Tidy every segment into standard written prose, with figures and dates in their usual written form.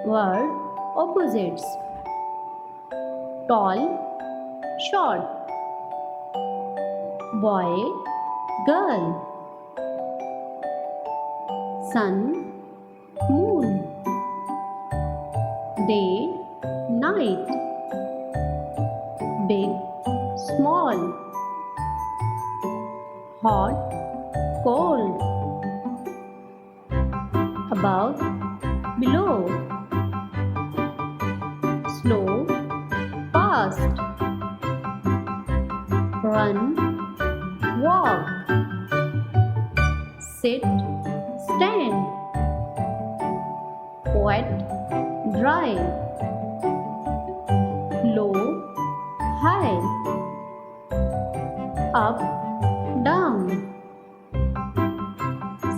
Word opposites: tall, short, boy, girl, sun, moon, day, night, big, small, hot, cold, above, below, slow, fast, run, walk, sit, stand, wet, dry, low, high, up, down,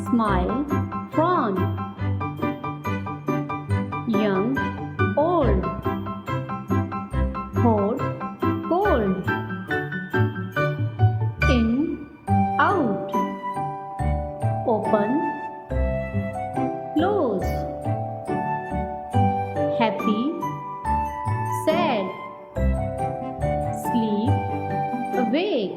smile, frown, young, old, hot, cold, in, out, open, close, happy, sad, sleep, awake,